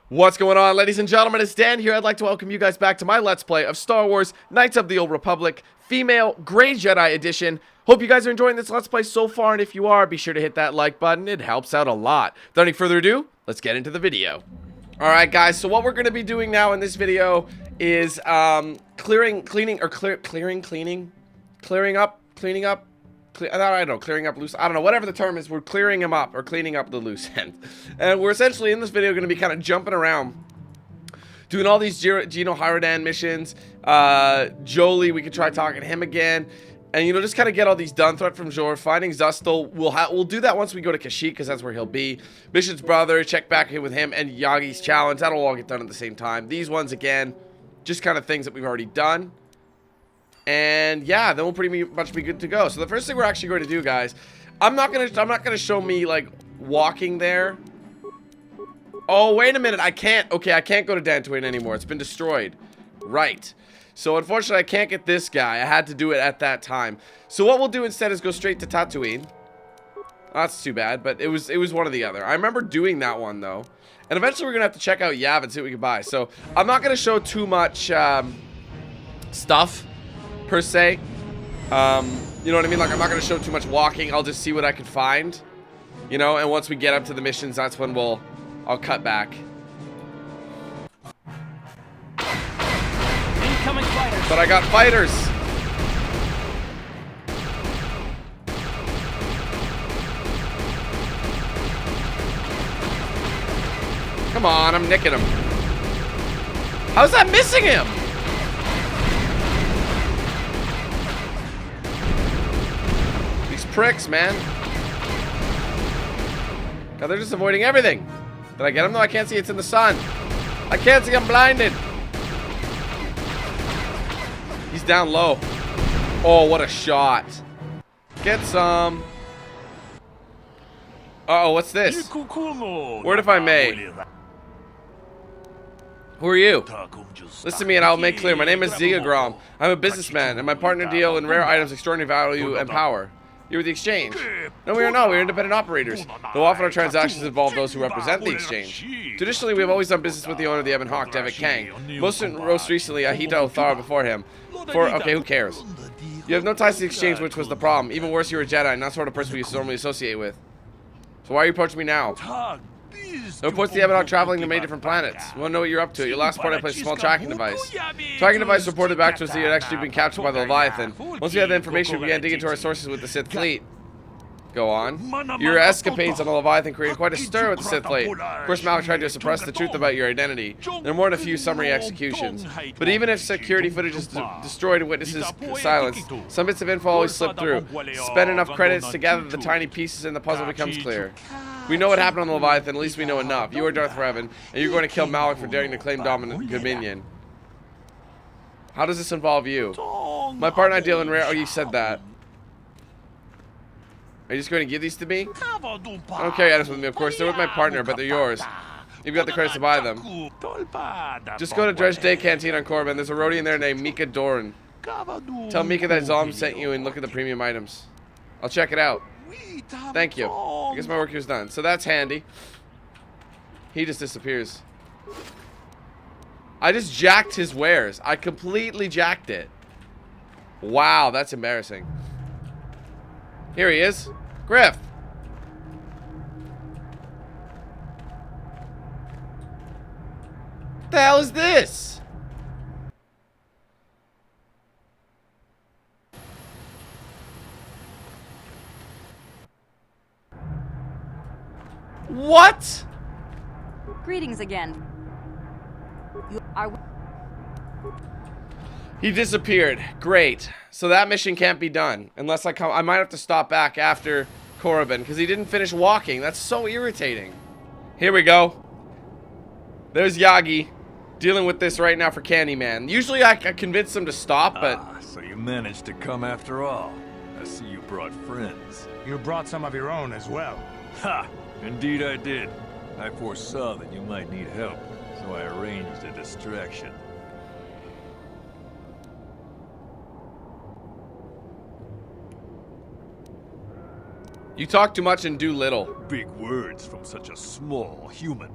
What's going on, ladies and gentlemen? It's Dan here. I'd like to welcome you guys back to my Let's Play of Star Wars Knights of the Old Republic Female Grey Jedi Edition. Hope you guys are enjoying this Let's Play so far, and if you are, be sure to hit that like button. It helps out a lot. Without any further ado, let's get into the video. Alright guys, so what we're going to be doing now in this video is clearing up, clearing up loose, I don't know, whatever the term is, we're clearing him up, or cleaning up the loose end. And we're essentially in this video going to be kind of jumping around, doing all these Genoharadan missions. Jolie, we could try talking to him again. And, you know, just kind of get all these done. Threat from Jor, finding Zustel. We'll do that once we go to Kashyyyk, because that's where he'll be. Mission's brother, check back in with him, and Yagi's challenge. That'll all get done at the same time. These ones, again, just kind of things that we've already done. And yeah, then we'll pretty much be good to go. So the first thing we're actually going to do, guys, I'm not gonna show me like walking there. Oh, wait a minute, I can't. Okay, I can't go to Dantooine anymore. It's been destroyed. Right. So unfortunately, I can't get this guy. I had to do it at that time. So what we'll do instead is go straight to Tatooine. That's too bad, but it was one or the other. I remember doing that one though. And eventually we're gonna have to check out Yav and see what we can buy. So I'm not gonna show too much stuff per se. You know what I mean? Like, I'm not going to show too much walking. I'll just see what I can find. You know, and once we get up to the missions, that's when I'll cut back. Incoming fighters. But I got fighters. Come on, I'm nicking him. How's that missing him? Pricks, man. God, they're just avoiding everything. Did I get him? No, I can't see. It's in the sun. I can't see. I'm blinded. He's down low. Oh, what a shot. Get some. Uh-oh, what's this? Word if I may. Who are you? Listen to me and I'll make clear. My name is Ziagrom. I'm a businessman, and my partner deal in rare items, extraordinary value, and power. You're the exchange. No, we are not. We're independent operators. Though often our transactions involve those who represent the exchange. Traditionally, we have always done business with the owner of the Ebon Hawk, Devitt Kang. Most recently, Ahita Othar before him. Okay, who cares? You have no ties to the exchange, which was the problem. Even worse, you're a Jedi, not the sort of person we normally associate with. So why are you approaching me now? No reports the Ebon Hawk traveling to many different planets. We want to know what you're up to. At your last report, I placed a small tracking device. Tracking device reported back to us that you had actually been captured by the Leviathan. Once we had the information, we began digging into our sources with the Sith fleet. Go on. Your escapades on the Leviathan created quite a stir with the Sith fleet. Of course, Malak tried to suppress the truth about your identity. There are more than a few summary executions. But even if security footage is destroyed and witnesses silenced, some bits of info always slip through. Spend enough credits to gather the tiny pieces and the puzzle becomes clear. We know what happened on the Leviathan, at least we know enough. You are Darth Revan, and you're going to kill Malak for daring to claim dominant dominion. How does this involve you? My partner and I deal in rare... Oh, you said that. Are you just going to give these to me? I don't carry items with me, of course. They're with my partner, but they're yours. You've got the credits to buy them. Just go to Dredge Day Canteen on Korriban. There's a roadie in there named Mika Doran. Tell Mika that Zalm sent you and look at the premium items. I'll check it out. Thank you. I guess my work here's done. So that's handy. He just disappears. I just jacked his wares. I completely jacked it. Wow, that's embarrassing. Here he is. Griff. What the hell is this? What? Greetings again. You are... He disappeared. Great. So that mission can't be done unless I might have to stop back after Korriban because he didn't finish walking. That's so irritating. Here we go. There's Yagi dealing with this right now for Candyman. Usually I convince him to stop, but... So you managed to come after all. I see you brought friends. You brought some of your own as well. Ha! Indeed I did. I foresaw that you might need help, so I arranged a distraction. You talk too much and do little. Big words from such a small human.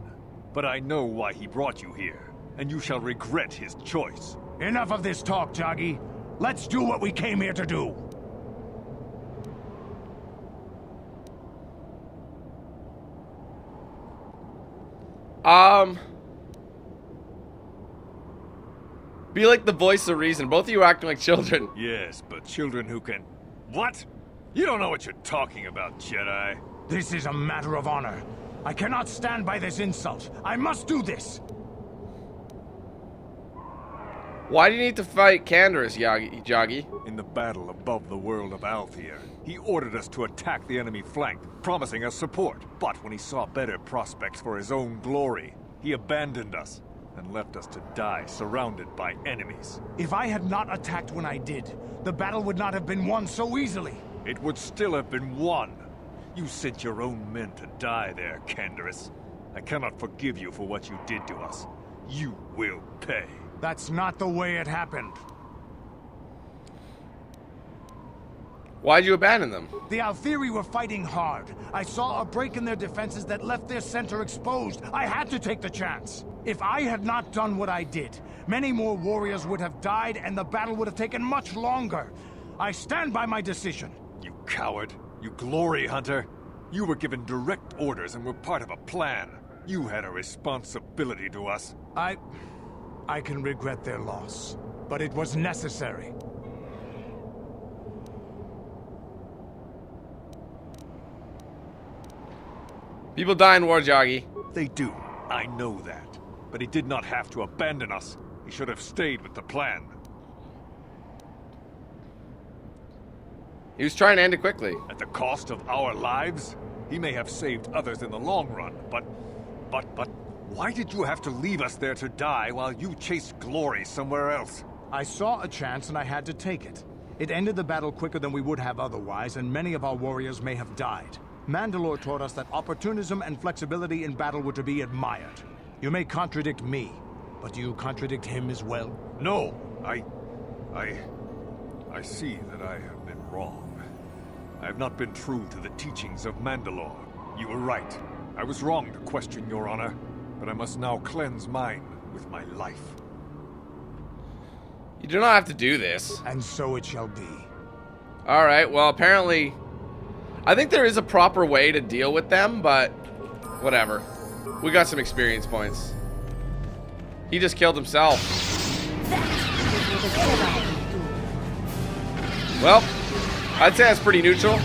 but I know why he brought you here, and you shall regret his choice. Enough of this talk, Joggy. Let's do what we came here to do. Be like the voice of reason. Both of you acting like children. Yes, but children who can... What? You don't know what you're talking about, Jedi. This is a matter of honor. I cannot stand by this insult. I must do this. Why do you need to fight Canderous, Joggy? In the battle above the world of Althea, he ordered us to attack the enemy flank, promising us support. But when he saw better prospects for his own glory, he abandoned us and left us to die surrounded by enemies. If I had not attacked when I did, the battle would not have been won so easily. It would still have been won. You sent your own men to die there, Canderous. I cannot forgive you for what you did to us. You will pay. That's not the way it happened. Why'd you abandon them? The Altheri were fighting hard. I saw a break in their defenses that left their center exposed. I had to take the chance. If I had not done what I did, many more warriors would have died and the battle would have taken much longer. I stand by my decision. You coward. You glory hunter. You were given direct orders and were part of a plan. You had a responsibility to us. I can regret their loss, but it was necessary. People die in war, Joggy. They do. I know that. But he did not have to abandon us. He should have stayed with the plan. He was trying to end it quickly. At the cost of our lives? He may have saved others in the long run, but why did you have to leave us there to die while you chased glory somewhere else? I saw a chance and I had to take it. It ended the battle quicker than we would have otherwise, and many of our warriors may have died. Mandalore taught us that opportunism and flexibility in battle were to be admired. You may contradict me, but do you contradict him as well? No, I see that I have been wrong. I have not been true to the teachings of Mandalore. You were right. I was wrong to question your honor, but I must now cleanse mine with my life. You do not have to do this. And so it shall be. Alright, well apparently... I think there is a proper way to deal with them, but... whatever. We got some experience points. He just killed himself. Well, I'd say that's pretty neutral.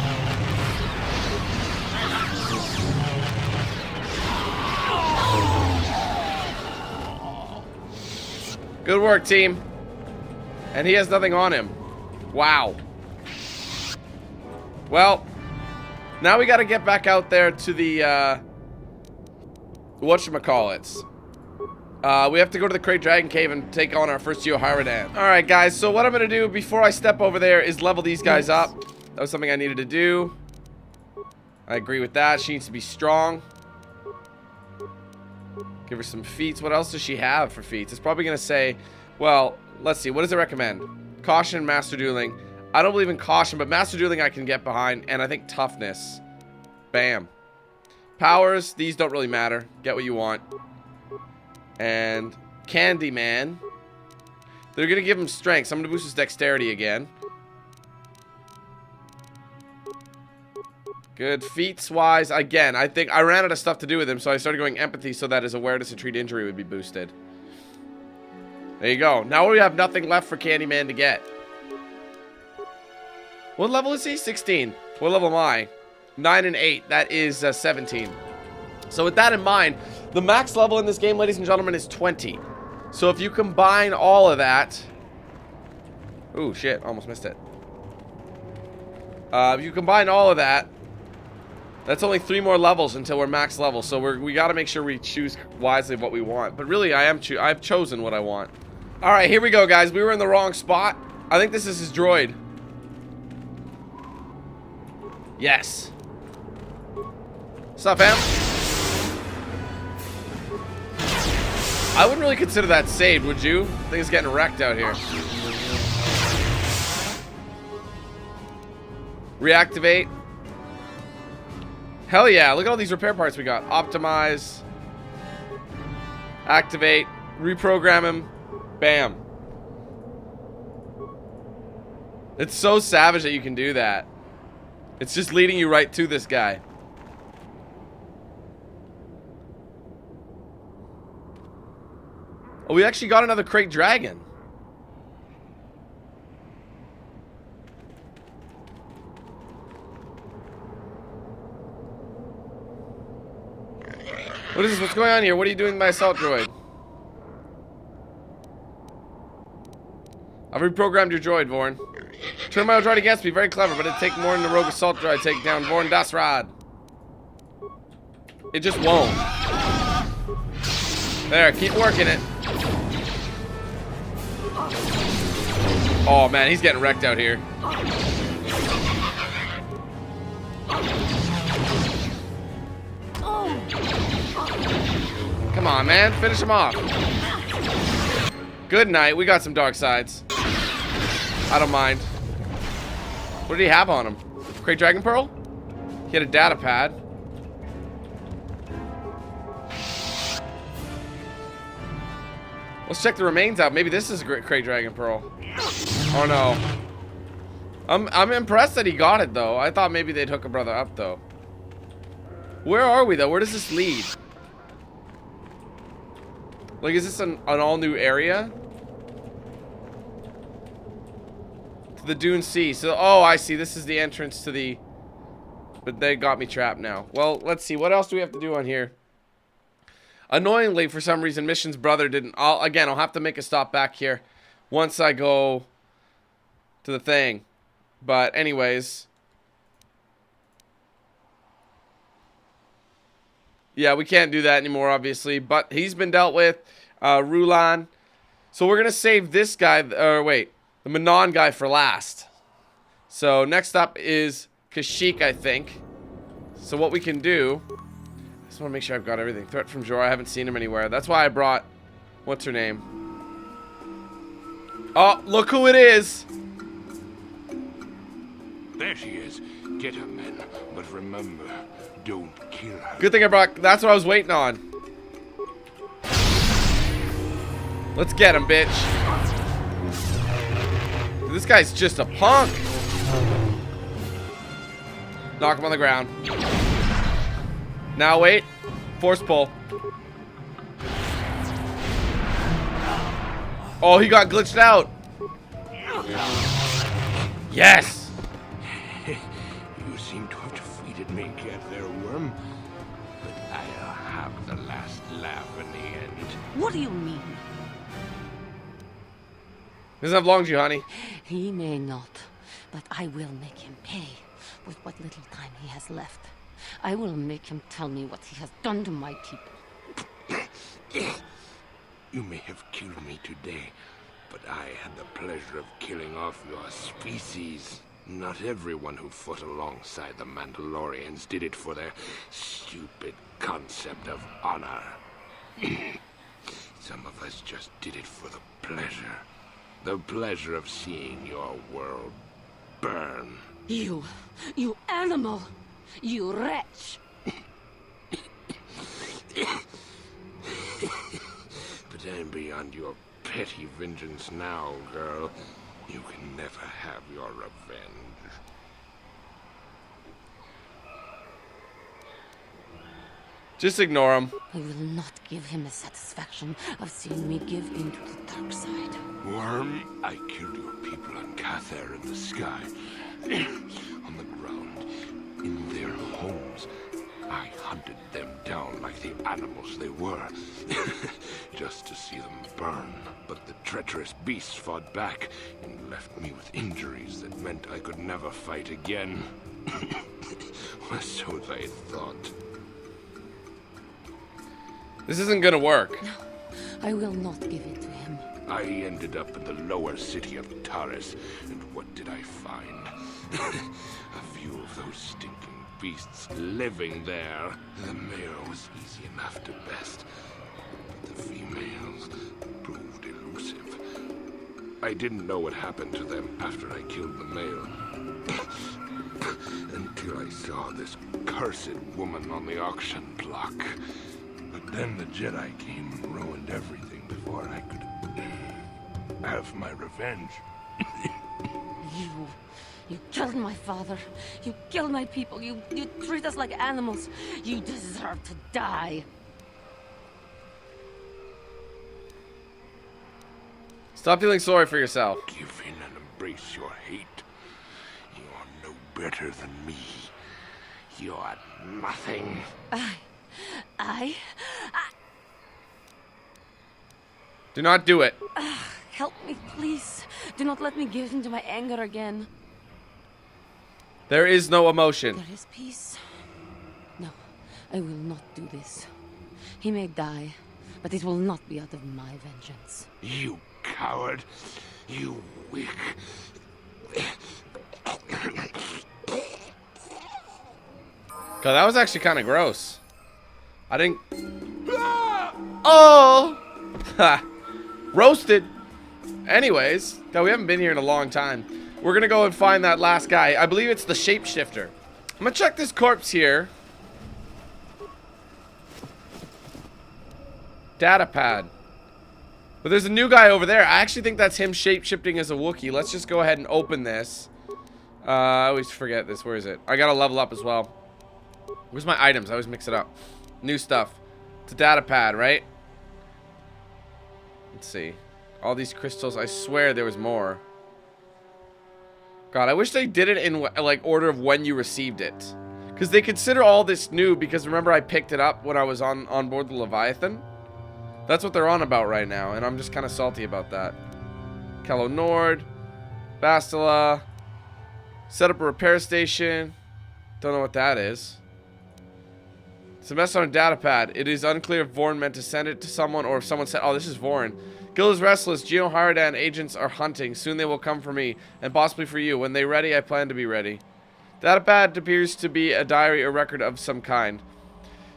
Good work, team. And he has nothing on him. Wow. Well, now we got to get back out there to the, whatchamacallits. We have to go to the Great Dragon Cave and take on our first Genoharadan. Alright, guys, so what I'm going to do before I step over there is level these guys up. That was something I needed to do. I agree with that. She needs to be strong. Give her some feats. What else does she have for feats? It's probably going to say, well, let's see. What does it recommend? Caution, Master Dueling. I don't believe in Caution, but Master Dueling I can get behind. And I think Toughness. Bam. Powers, these don't really matter. Get what you want. And Candyman. They're going to give him strength. So I'm going to boost his dexterity again. Good. Feats-wise, again, I think I ran out of stuff to do with him, so I started going empathy so that his awareness to treat injury would be boosted. There you go. Now we have nothing left for Candyman to get. What level is he? 16. What level am I? 9 and 8. That is 17. So with that in mind, the max level in this game, ladies and gentlemen, is 20. So if you combine all of that... Ooh, shit. Almost missed it. If you combine all of that, that's only 3 more levels until we're max level. So we got to make sure we choose wisely what we want. But really, I've chosen what I want. All right, here we go, guys. We were in the wrong spot. I think this is his droid. Yes. What's up, fam? I wouldn't really consider that saved, would you? I think it's getting wrecked out here. Reactivate. Hell yeah, look at all these repair parts we got. Optimize. Activate. Reprogram him. Bam. It's so savage that you can do that. It's just leading you right to this guy. Oh, we actually got another crate dragon. What is this? What's going on here? What are you doing with my assault droid? I've reprogrammed your droid, Vorn. Turn my droid against me. Very clever, but it'd take more than the rogue assault droid to take down Vorn Daasraad. It just won't. There, keep working it. Oh man, he's getting wrecked out here. Come on, man. Finish him off. Good night. We got some dark sides. I don't mind. What did he have on him? Crate Dragon Pearl? He had a data pad. Let's check the remains out. Maybe this is a Crate Dragon Pearl. Oh no. I'm impressed that he got it though. I thought maybe they'd hook a brother up though. Where are we though? Where does this lead? Like, is this an all new area? To the Dune Sea. So, oh, I see. This is the entrance to the... But they got me trapped now. Well, let's see. What else do we have to do on here? Annoyingly, for some reason, Mission's brother didn't... I'll have to make a stop back here once I go to the thing. But anyways... Yeah, we can't do that anymore, obviously. But he's been dealt with. Rulan. So we're going to save this guy. Or wait. The Manon guy for last. So next up is Kashyyyk, I think. So what we can do... I just want to make sure I've got everything. Threat from Jor. I haven't seen him anywhere. That's why I brought... What's her name? Oh, look who it is. There she is. Get her, men. But remember... Don't kill her. Good thing I brought... That's what I was waiting on. Let's get him, bitch. This guy's just a punk. Knock him on the ground. Now wait. Force pull. Oh, he got glitched out. Yes. You seem to have defeated me, Get There, Worm. But I'll have the last laugh in the end. What do you mean? Doesn't have long, honey. He may not, but I will make him pay with what little time he has left. I will make him tell me what he has done to my people. You may have killed me today, but I had the pleasure of killing off your species. Not everyone who fought alongside the Mandalorians did it for their stupid concept of honor. Some of us just did it for the pleasure. The pleasure of seeing your world burn. You animal! You wretch! But I'm beyond your petty vengeance now, girl. You can never have your revenge. Just ignore him. I will not give him the satisfaction of seeing me give in to the dark side. Worm, I killed your people on KotOR in the sky. On the ground. In their homes. I hunted them down like the animals they were. Just to see them burn. But the treacherous beasts fought back and left me with injuries that meant I could never fight again. Or so they thought. This isn't gonna work. No, I will not give it to him. I ended up in the lower city of Taris, and what did I find? A few of those stinking beasts living there. The male was easy enough to best, but the females proved elusive. I didn't know what happened to them after I killed the male. Until I saw this cursed woman on the auction block. A Then the Jedi came and ruined everything before I could have my revenge. You killed my father. You killed my people. You treat us like animals. You deserve to die. Stop feeling sorry for yourself. Give in and embrace your hate. You are no better than me. You are nothing. Do not do it. Help me, please. Do not let me give in to my anger again. There is no emotion. There is peace. No, I will not do this. He may die, but it will not be out of my vengeance. You coward. You weak. God, that was actually kind of gross. I didn't... Oh! Ha! Roasted. Anyways, God, we haven't been here in a long time. We're gonna go and find that last guy. I believe it's the Shapeshifter. I'm gonna check this corpse here. Data pad. But there's a new guy over there. I actually think that's him shape-shifting as a Wookiee. Let's just go ahead and open this. I always forget this. Where is it? I gotta level up as well. Where's my items? I always mix it up. New stuff. It's a data pad, right? Let's see. All these crystals. I swear there was more. God, I wish they did it in like order of when you received it. Because they consider all this new, because remember I picked it up when I was on board the Leviathan? That's what they're on about right now, and I'm just kind of salty about that. Calo Nord. Bastila. Set up a repair station. Don't know what that is. It's a message on a data pad. It is unclear if Vorn meant to send it to someone or if someone said, oh, this is Vorn. Gil is restless. Genoharadan agents are hunting. Soon they will come for me, and possibly for you. When they're ready, I plan to be ready. Data pad appears to be a diary or record of some kind.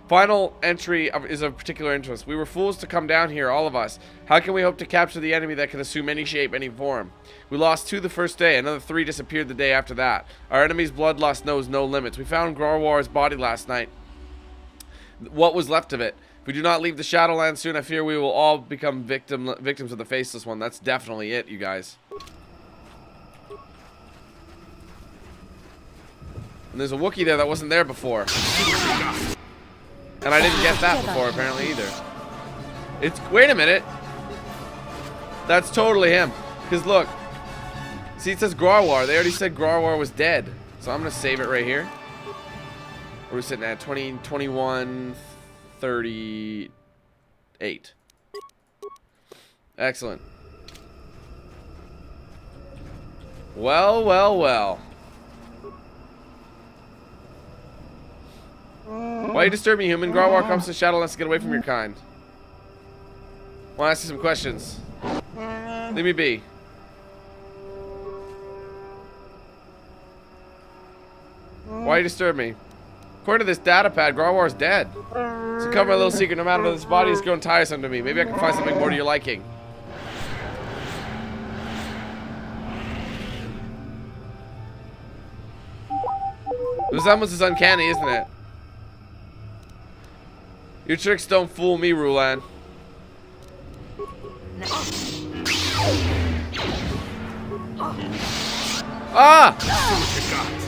Final entry is of particular interest. We were fools to come down here, all of us. How can we hope to capture the enemy that can assume any shape, any form? We lost 2 the first day. Another 3 disappeared the day after that. Our enemy's bloodlust knows no limits. We found Grarwar's body last night. What was left of it? If we do not leave the Shadowlands soon, I fear we will all become victims of the Faceless One. That's definitely it, you guys. And there's a Wookiee there that wasn't there before. And I didn't get that before, apparently, either. It's... Wait a minute. That's totally him. Because, look. See, it says Grarwar. They already said Grarwar was dead. So I'm going to save it right here. Where are we sitting at? 20, 21, 38. Excellent. Well, well, well. Why you disturb me, human? Grarwar comes to Shadowlands to get away from your kind. Want to ask you some questions? Leave me be. Why you disturb me? According to this data pad, Grarwar's dead. So cover my little secret. No matter this body is growing tiresome to me. Maybe I can find something more to your liking. The resemblance is uncanny, isn't it? Your tricks don't fool me, Rulan. Ah!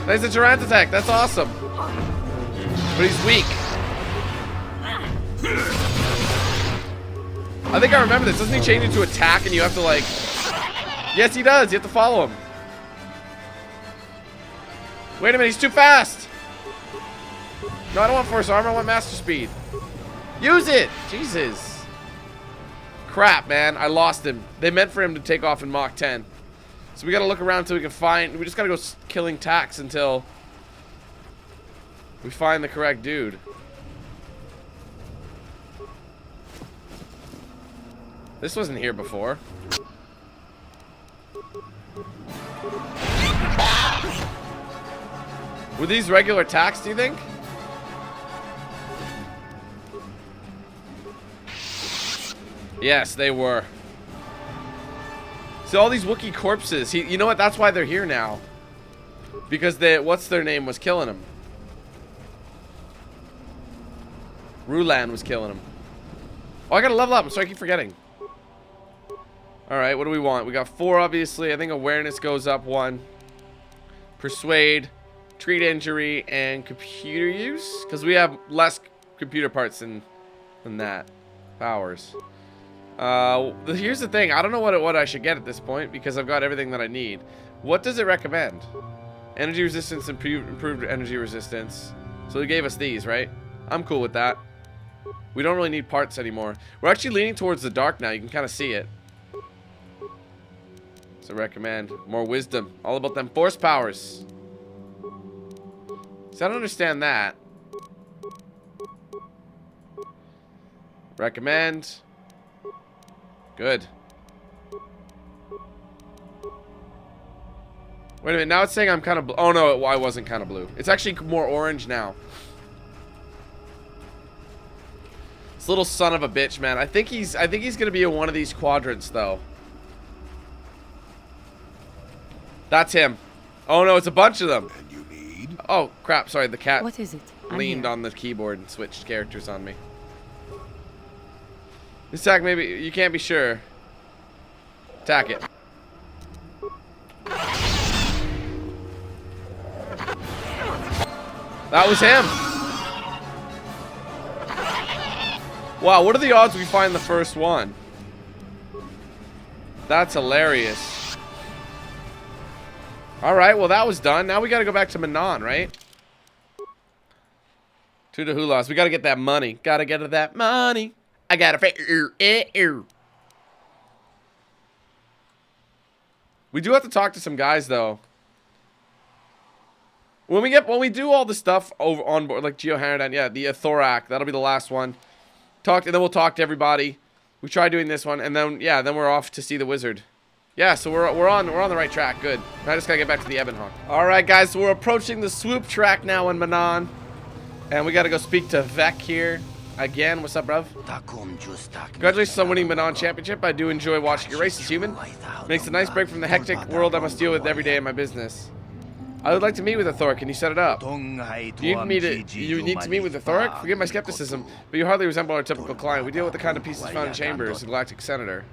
There's a Durant attack. That's awesome. But he's weak. I think I remember this. Doesn't he change into attack and you have to like... Yes, he does. You have to follow him. Wait a minute. He's too fast. No, I don't want force armor. I want master speed. Use it! Jesus. Crap, man. I lost him. They meant for him to take off in Mach 10. So we gotta look around until we can find... We just gotta go killing tax until... we find the correct dude. This wasn't here before. Were these regular tax, do you think? Yes, they were. See all these Wookiee corpses. You know what? That's why they're here now. Because they, what's their name, was killing them. Rulan was killing them. Oh, I gotta level up. So I keep forgetting. Alright, what do we want? We got 4, obviously. I think awareness goes up 1. Persuade, treat injury, and computer use? Because we have less computer parts than that. Powers. Here's the thing. I don't know what I should get at this point because I've got everything that I need. What does it recommend? Energy resistance, improved energy resistance. So they gave us these, right? I'm cool with that. We don't really need parts anymore. We're actually leaning towards the dark now. You can kind of see it. So recommend more wisdom. All about them force powers. So I don't understand that. Recommend. Good. Wait a minute, now it's saying I'm kind of blue. Oh no, I wasn't kind of blue. It's actually more orange now. This little son of a bitch, man. I think he's gonna be in one of these quadrants though. That's him. Oh no, it's a bunch of them. And you need? Oh crap, sorry, the cat What is it? leaned on the keyboard and switched characters on me. Attack, maybe you can't be sure. Attack it. That was him. Wow, what are the odds we find the first one? That's hilarious. Alright, well that was done. Now we gotta go back to Manon, right? To the Hulas. We gotta get that money. Gotta get that money. I gotta figure it. We do have to talk to some guys though. When we do all the stuff over on board, like Genoharadan, yeah, the Thorak, that'll be the last one. And then we'll talk to everybody. We try doing this one, and then yeah, then we're off to see the wizard. Yeah, so we're on the right track. Good. I just gotta get back to the Ebonhawk. All right, guys, so we're approaching the swoop track now in Manon, and we gotta go speak to Vec here again. What's up, bruv? Congratulations on winning Manon Championship. I do enjoy watching your races, human. Makes a nice break from the hectic world I must deal with every day in my business. I would like to meet with the Thorak. Can you set it up? You need to meet with the Thorak? Forgive my skepticism, but you hardly resemble our typical client. We deal with the kind of pieces found in chambers, the Galactic Senator.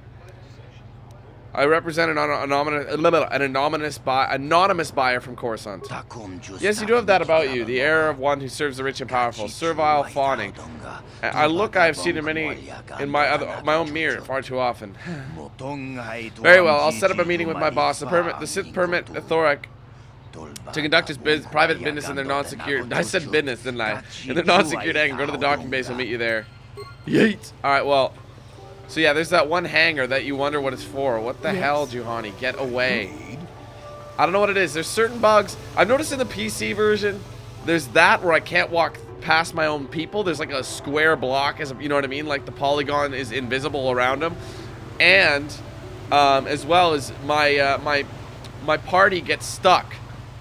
I represent an anonymous buyer from Coruscant. Yes, you do have that about you, the air of one who serves the rich and powerful, servile, fawning. I have seen in my own mirror far too often. Very well, I'll set up a meeting with my boss. The Sith permit the Thorak to conduct his private business in their non-secured. I said business, didn't I? In their non-secured egg. Go to the docking base. I'll meet you there. Yeet. All right. Well. So yeah, there's that one hangar that you wonder what it's for. What the hell, Juhani? Get away. I don't know what it is. There's certain bugs. I've noticed in the PC version, there's that where I can't walk past my own people. There's like a square block, you know what I mean? Like the polygon is invisible around them. And as well as my party gets stuck.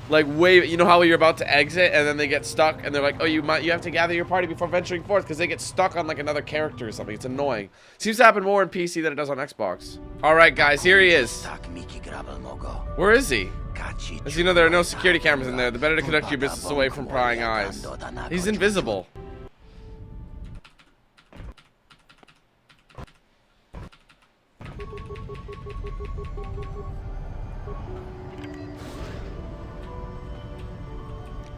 Like you know how you're about to exit and then they get stuck and they're like, oh, you have to gather your party before venturing forth because they get stuck on like another character or something. It's annoying. Seems to happen more in PC than it does on Xbox. All right, guys, here he is. Where is he? As you know, there are no security cameras in there. The better to conduct your business away from prying eyes. He's invisible.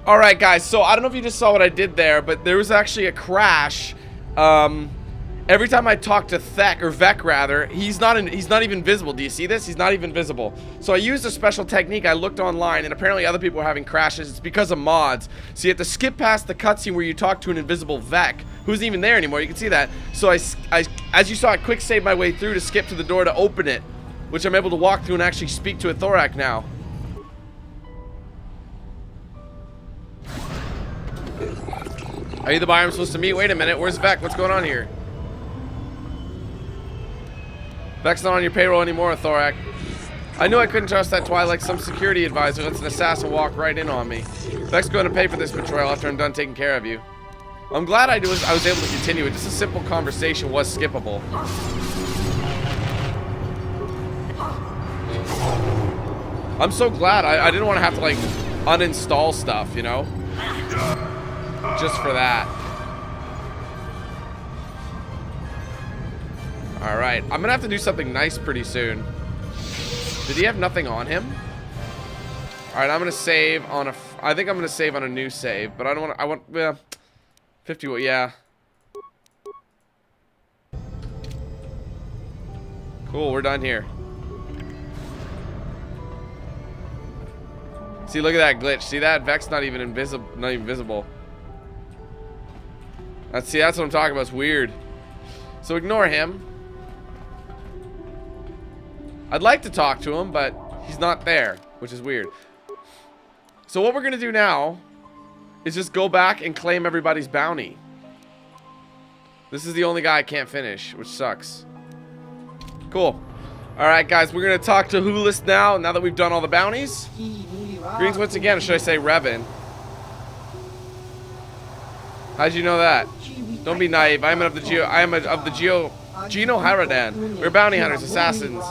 Alright guys, so I don't know if you just saw what I did there, but there was actually a crash. Every time I talk to Vec rather, he's not even visible. Do you see this? He's not even visible. So I used a special technique. I looked online and apparently other people are having crashes. It's because of mods. So you have to skip past the cutscene where you talk to an invisible Vec who isn't even there anymore. You can see that. So as you saw, I quick saved my way through to skip to the door to open it, which I'm able to walk through and actually speak to a Thorak now. Are you the buyer I'm supposed to meet? Wait a minute, where's Vec? What's going on here? Vec's not on your payroll anymore, Thorak. I knew I couldn't trust that Twilight, some security advisor lets an assassin walk right in on me. Vec's going to pay for this betrayal after I'm done taking care of you. I'm glad I was able to continue it. Just a simple conversation was skippable. I'm so glad. I didn't want to have to like uninstall stuff, you know? Just for that. Alright, I'm gonna have to do something nice pretty soon. Did he have nothing on him? Alright, I'm gonna save on a... I think I'm gonna save on a new save, but I don't want... I want... Yeah. 50... Yeah. Cool, we're done here. See, look at that glitch. See that? Vex not even invisible. Not even visible. That's what I'm talking about. It's weird. So ignore him. I'd like to talk to him, but he's not there, which is weird. So what we're gonna do now is just go back and claim everybody's bounty. This is the only guy I can't finish, which sucks. Cool. Alright, guys, we're gonna talk to Hulas now that we've done all the bounties. Greetings once again, or should I say Revan? How'd you know that? Don't be naive. I am of the Genoharadan. We're bounty hunters, assassins,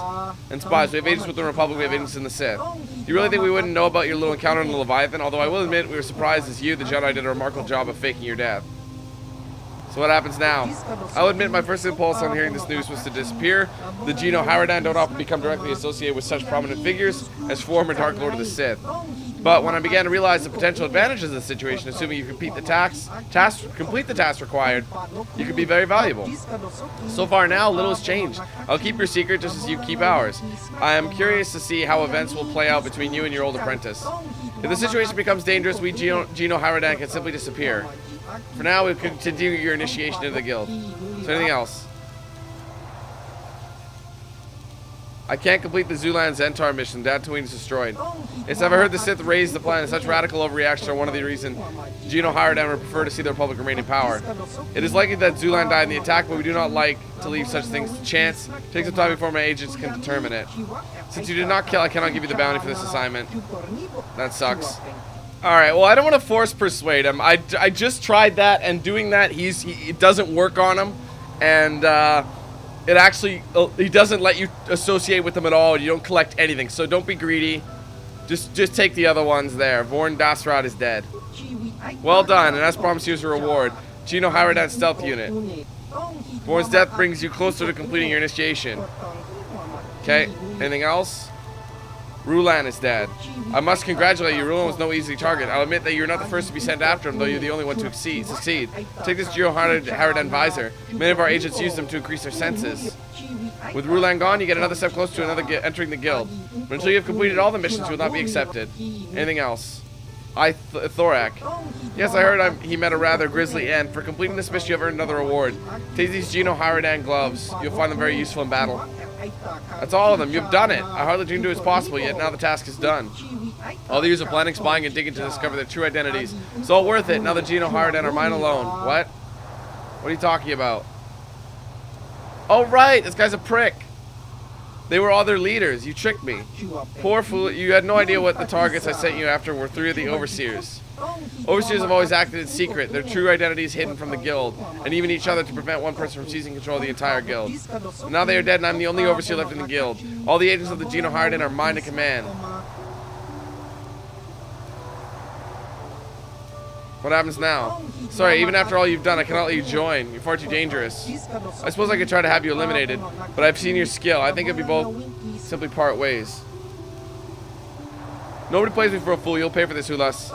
and spies. We have agents with the Republic, we have agents in the Sith. You really think we wouldn't know about your little encounter in the Leviathan? Although I will admit, we were surprised as you, the Jedi, did a remarkable job of faking your death. So what happens now? I'll admit my first impulse on hearing this news was to disappear. The Genoharadan don't often become directly associated with such prominent figures as former Dark Lord of the Sith. But when I began to realize the potential advantages of the situation, assuming you complete the task required, you could be very valuable. So far now, little has changed. I'll keep your secret just as you keep ours. I am curious to see how events will play out between you and your old apprentice. If the situation becomes dangerous, we Genoharadan can simply disappear. For now, we'll continue your initiation into the guild. Is there anything else? I can't complete the Zulan Zentar mission. Tatooine is destroyed. Yes, I've heard the Sith raise the planet. Such radical overreactions are one of the reasons Genoharadan would prefer to see the Republic remain in power. It is likely that Zulan died in the attack, but we do not like to leave such things to chance. Take some time before my agents can determine it. Since you did not kill, I cannot give you the bounty for this assignment. That sucks. Alright, well, I don't want to force persuade him. I just tried that, and doing that, it doesn't work on him. And, it actually, he doesn't let you associate with them at all. You don't collect anything, so don't be greedy. Just take the other ones there. Vorn Daasraad is dead. Well done, and as promised, here's a reward. Genoharadan stealth unit. Vorn's death brings you closer to completing your initiation. Okay, anything else? Rulan is dead. I must congratulate you. Rulan was no easy target. I'll admit that you're not the first to be sent after him, though you're the only one to succeed. Take this Genoharadan visor. Many of our agents use them to increase their senses. With Rulan gone, you get another step closer to entering the guild. But until you have completed all the missions, you will not be accepted. Anything else? Thorak. Yes, I heard he met a rather grisly end. For completing this mission, you have earned another reward. Take these Genoharadan gloves. You'll find them very useful in battle. That's all of them. You've done it. I hardly dreamed it was possible, yet now the task is done. All the years of planning, spying, and digging to discover their true identities. It's all worth it. Now the Genoharadan are mine alone. What? What are you talking about? Oh, right. This guy's a prick. They were all their leaders. You tricked me. Poor fool. You had no idea what the targets I sent you after were 3 of the overseers. Overseers have always acted in secret, their true identities hidden from the guild, and even each other to prevent one person from seizing control of the entire guild. But now they are dead, and I'm the only overseer left in the guild. All the agents of the Genoharadan are mine to command. What happens now? Sorry, even after all you've done, I cannot let you join. You're far too dangerous. I suppose I could try to have you eliminated, but I've seen your skill. I think it'd be both simply part ways. Nobody plays me for a fool. You'll pay for this, Hulas.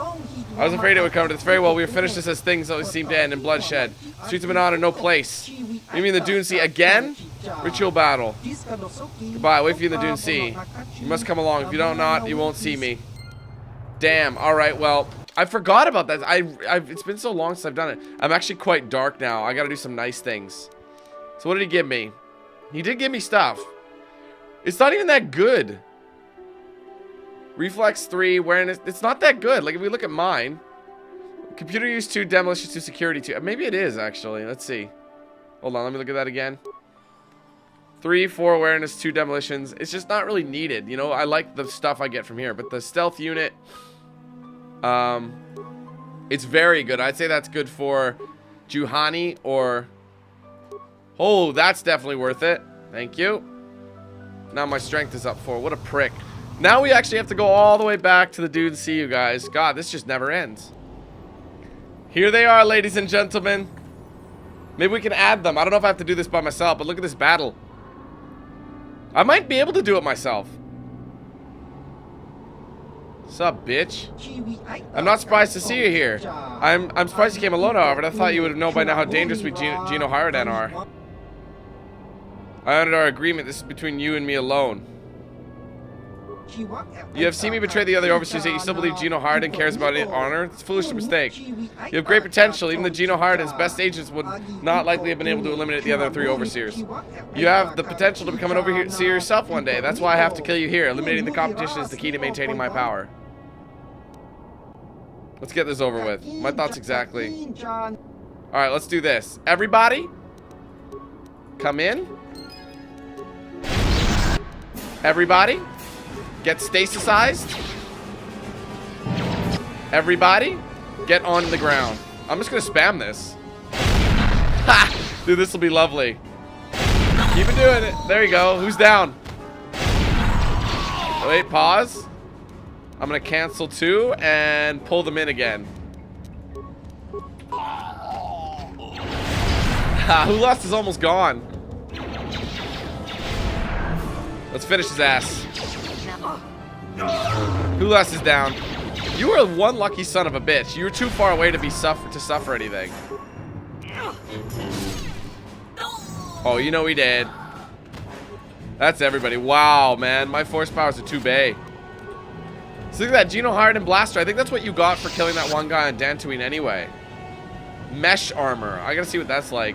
I was afraid it would come to this. Very well, we have finished this as things always seem to end in bloodshed. Streets of Manana, no place. You mean the Dune Sea again? Ritual battle. Goodbye, wait for you in the Dune Sea. You must come along. If you don't not, you won't see me. Damn, alright, well, I forgot about that. It's been so long since I've done it. I'm actually quite dark now. I gotta do some nice things. So what did he give me? He did give me stuff. It's not even that good. Reflex 3, awareness. It's not that good. Like, if we look at mine. Computer use 2, demolition 2, security 2. Maybe it is, actually. Let's see. Hold on, let me look at that again. 3, 4 awareness, 2 demolitions. It's just not really needed. You know, I like the stuff I get from here. But the stealth unit, it's very good. I'd say that's good for Juhani or... Oh, that's definitely worth it. Thank you. Now my strength is up 4. What a prick. Now we actually have to go all the way back to the Dune Sea, you guys. God, this just never ends. Here they are, ladies and gentlemen. Maybe we can add them. I don't know if I have to do this by myself, but look at this battle. I might be able to do it myself. Sup, bitch? I'm not surprised to see you here. I'm surprised you came alone, however, but I thought you would have known by now how dangerous we Genoharadan are. I honored our agreement. This is between you and me alone. You have seen me betray the other overseers, yet you still believe Genoharadan cares about honor? It's a foolish mistake. You have great potential. Even the Genoharadan's best agents would not likely have been able to eliminate the other 3 overseers. You have the potential to become an overseer yourself one day. That's why I have to kill you here. Eliminating the competition is the key to maintaining my power. Let's get this over with. My thoughts exactly. Alright, let's do this. Everybody, come in. Everybody, get stasisized. Everybody, get on the ground. I'm just gonna spam this. Ha! Dude, this will be lovely. Keep it doing it. There you go. Who's down? Wait, pause. I'm gonna cancel 2 and pull them in again. Ha! Hulas is almost gone. Let's finish his ass. Hulas is down. You are one lucky son of a bitch. You were too far away to suffer anything. Oh, you know he did. That's everybody. Wow, man. My force powers are too big. So look at that Genoharadan blaster. I think that's what you got for killing that one guy on Dantooine anyway. Mesh armor. I gotta see what that's like.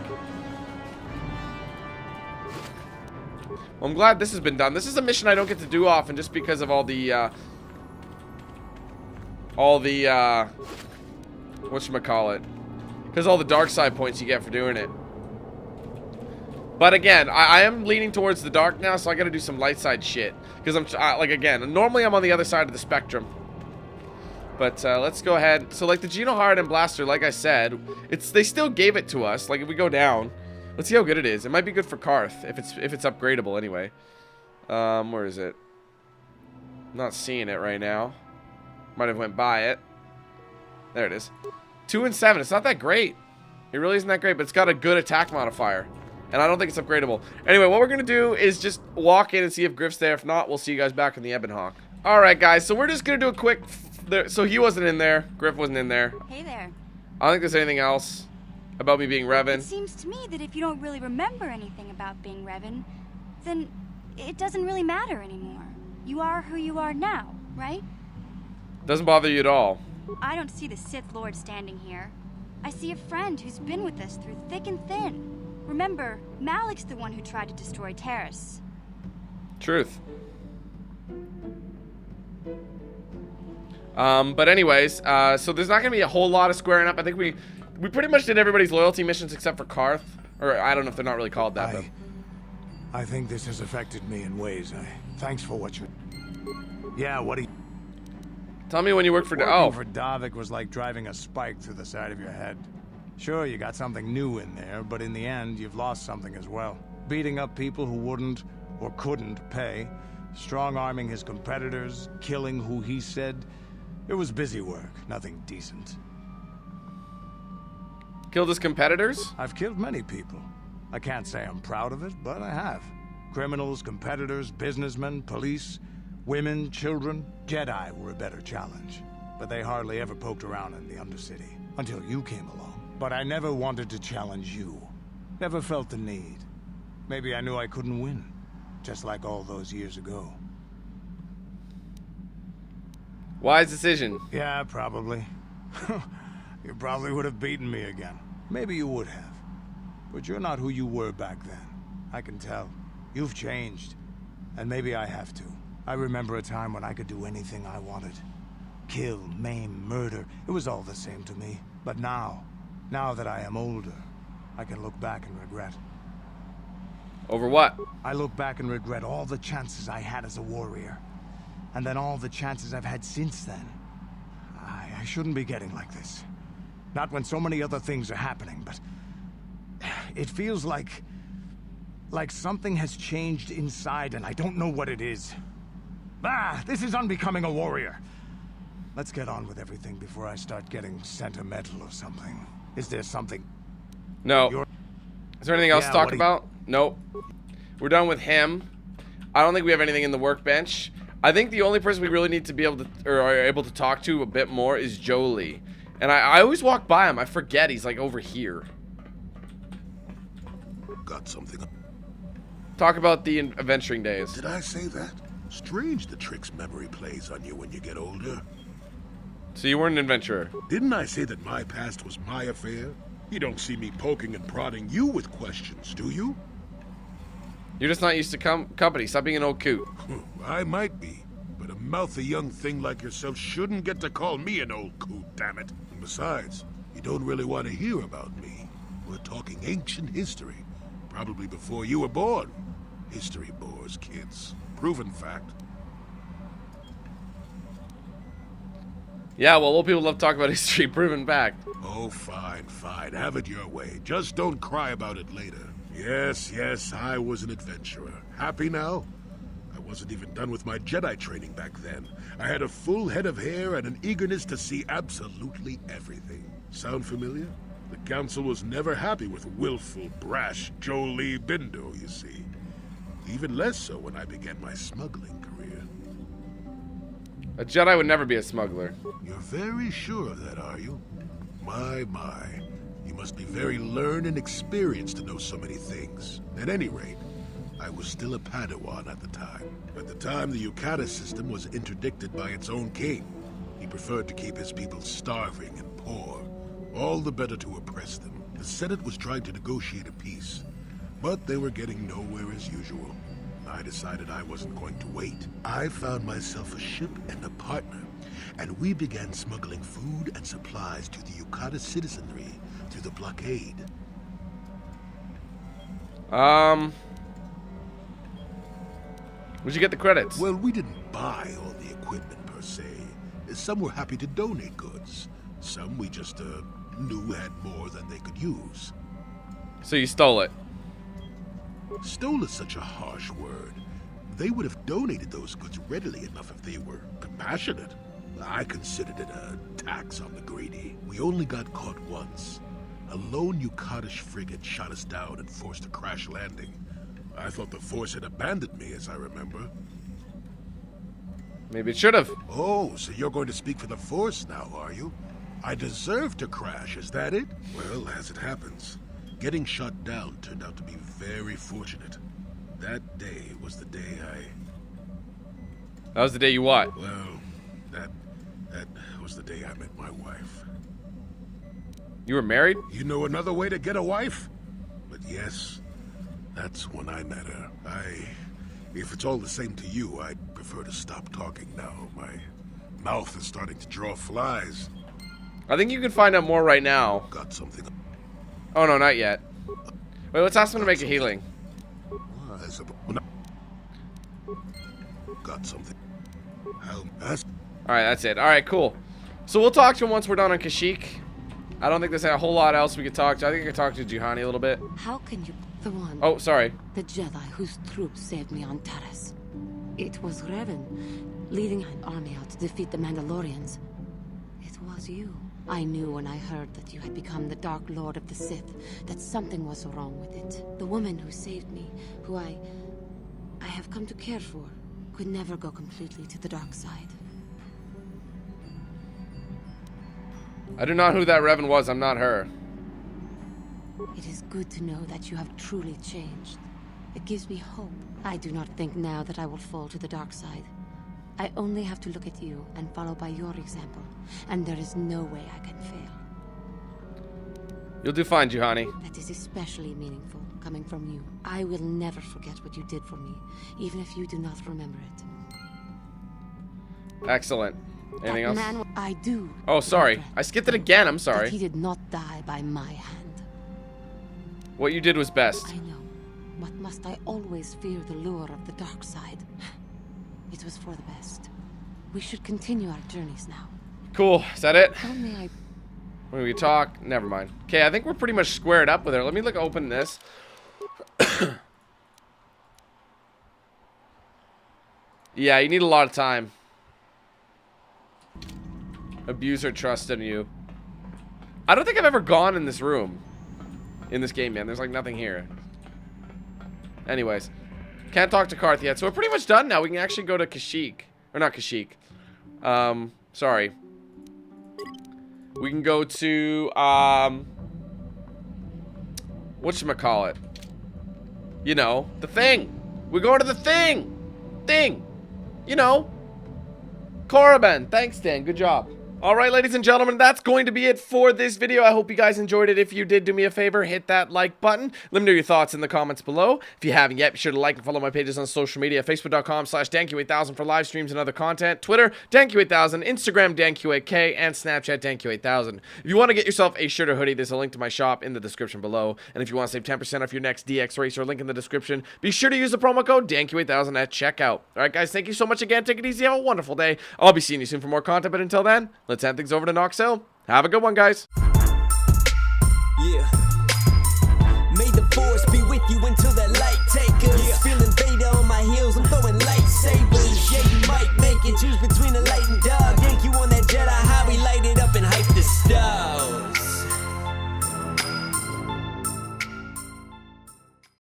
Well, I'm glad this has been done. This is a mission I don't get to do often just because of all the whatchamacallit, because all the dark side points you get for doing it. But again, I am leaning towards the dark now, so I gotta do some light side shit. Because I'm, like, again, normally I'm on the other side of the spectrum. But let's go ahead. So, like, the Genoharadan blaster, like I said, they still gave it to us. Like, if we go down, let's see how good it is. It might be good for Karth, if it's upgradable anyway. Where is it? I'm not seeing it right now. Might have went by it. There it is. 2 and 7. It's not that great. It really isn't that great, but it's got a good attack modifier. And I don't think it's upgradable. Anyway, what we're going to do is just walk in and see if Griff's there. If not, we'll see you guys back in the Ebon Hawk. Alright, guys. So we're just going to do a quick... So he wasn't in there. Griff wasn't in there. Hey there. I don't think there's anything else about me being Revan. It seems to me that if you don't really remember anything about being Revan, then it doesn't really matter anymore. You are who you are now, right? Doesn't bother you at all. I don't see the Sith Lord standing here. I see a friend who's been with us through thick and thin. Remember, Malak's the one who tried to destroy Terrace. Truth. But anyways, so there's not gonna be a whole lot of squaring up. I think we pretty much did everybody's loyalty missions except for Karth. Or I don't know if they're not really called that, but... I think this has affected me in ways. Thanks for what you... Yeah, what do you... Tell me when you worked for... Working for Davik was like driving a spike through the side of your head. Sure, you got something new in there, but in the end, you've lost something as well. Beating up people who wouldn't or couldn't pay, strong-arming his competitors, killing who he said... It was busy work, nothing decent. Killed his competitors? I've killed many people. I can't say I'm proud of it, but I have. Criminals, competitors, businessmen, police, women, children. Jedi were a better challenge, but they hardly ever poked around in the Undercity, until you came along. But I never wanted to challenge you. Never felt the need. Maybe I knew I couldn't win, just like all those years ago. Wise decision. Yeah, probably. You probably would have beaten me again. Maybe you would have. But you're not who you were back then. I can tell. You've changed. And maybe I have to. I remember a time when I could do anything I wanted. Kill, maim, murder. It was all the same to me. But now that I am older, I can look back and regret. Over what? I look back and regret all the chances I had as a warrior. And then all the chances I've had since then. I shouldn't be getting like this. Not when so many other things are happening, but... It feels like something has changed inside and I don't know what it is. This is unbecoming a warrior. Let's get on with everything before I start getting sentimental or something. Is there something... No. Is there anything else to talk what do you- about? Nope. We're done with him. I don't think we have anything in the workbench. I think the only person we really need to be able to, or are able to talk to a bit more is Jolie. And I always walk by him. I forget he's like over here. Got something. Talk about the adventuring days. Did I say that? Strange the tricks memory plays on you when you get older. So you weren't an adventurer. Didn't I say that my past was my affair? You don't see me poking and prodding you with questions, do you? You're just not used to company. Stop being an old coot. I might be, but a mouthy young thing like yourself shouldn't get to call me an old coot, damn it. And besides, you don't really want to hear about me. We're talking ancient history, probably before you were born. History bores kids. Proven fact. Yeah, well, old people love to talk about history. Proven fact. Oh, fine, fine. Have it your way. Just don't cry about it later. Yes, I was an adventurer. Happy now? I wasn't even done with my Jedi training back then. I had a full head of hair and an eagerness to see absolutely everything. Sound familiar? The Council was never happy with willful, brash Jolie Bindo, you see. Even less so when I began my smuggling career. A Jedi would never be a smuggler. You're very sure of that, are you? My. You must be very learned and experienced to know so many things. At any rate, I was still a Padawan at the time. At the time, the Yukata system was interdicted by its own king. He preferred to keep his people starving and poor, all the better to oppress them. The Senate was trying to negotiate a peace, but they were getting nowhere as usual. I decided I wasn't going to wait. I found myself a ship and a partner, and we began smuggling food and supplies to the Yukata citizenry through the blockade. Where'd you get the credits? Well, we didn't buy all the equipment per se. Some were happy to donate goods. Some we just knew had more than they could use. So you stole it. Stole is such a harsh word. They would have donated those goods readily enough if they were compassionate. I considered it a tax on the greedy. We only got caught once. A lone Yukatish frigate shot us down and forced a crash landing. I thought the Force had abandoned me, as I remember. Maybe it should have. Oh, so you're going to speak for the Force now, are you? I deserve to crash, is that it? Well, as it happens, getting shot down turned out to be very fortunate. That day was the day That was the day you what? Well, that was the day I met my wife. You were married? You know another way to get a wife? But yes, that's when I met her. If it's all the same to you, I'd prefer to stop talking now. My mouth is starting to draw flies. I think you can find out more right now. Got something. Oh no, not yet. Wait, let's ask him to make a healing. Got something. Alright, that's it. Alright, cool. So we'll talk to him once we're done on Kashyyyk. I don't think there's a whole lot else we could talk to. I think I could talk to Juhani a little bit. How can you... The one... Oh, sorry. The Jedi whose troops saved me on Taris. It was Revan, leading an army out to defeat the Mandalorians. It was you. I knew when I heard that you had become the Dark Lord of the Sith, that something was wrong with it. The woman who saved me, who I have come to care for, could never go completely to the dark side. I do not know who that Revan was. I'm not her. It is good to know that you have truly changed. It gives me hope. I do not think now that I will fall to the dark side. I only have to look at you and follow by your example, and there is no way I can fail. You'll do fine, Juhani. That is especially meaningful, coming from you. I will never forget what you did for me, even if you do not remember it. Excellent. Anything else? Man, I do. Oh, sorry. regret I skipped it again. I'm that sorry. he did not die by my hand. What you did was best. I know, but must I always fear the lure of the dark side? It was for the best. We should continue our journeys now. Cool. Is that it? How may I... When we talk, never mind. Okay, I think we're pretty much squared up with her. Let me open this. Yeah, you need a lot of time. Abuse her trust in you. I don't think I've ever gone in this room. in this game, man. There's like nothing here. Anyways, can't talk to Karth yet, so we're pretty much done now. We can actually go to Kashyyyk. Or not Kashyyyk. Sorry. We can go to, whatchamacallit? You know, the thing. We're going to the thing. You know. Korriban. Thanks, Dan. Good job. Alright, ladies and gentlemen, that's going to be it for this video. I hope you guys enjoyed it. If you did, do me a favor, hit that like button. Let me know your thoughts in the comments below. If you haven't yet, be sure to like and follow my pages on social media. Facebook.com/DanQ8000 for live streams and other content. Twitter, DanQ8000. Instagram, DanQ8K. And Snapchat, DanQ8000. If you want to get yourself a shirt or hoodie, there's a link to my shop in the description below. And if you want to save 10% off your next DX Racer, link in the description. Be sure to use the promo code DanQ8000 at checkout. Alright, guys, thank you so much again. Take it easy. Have a wonderful day. I'll be seeing you soon for more content, but until then, let's hand things over to Noxel. Have a good one, guys.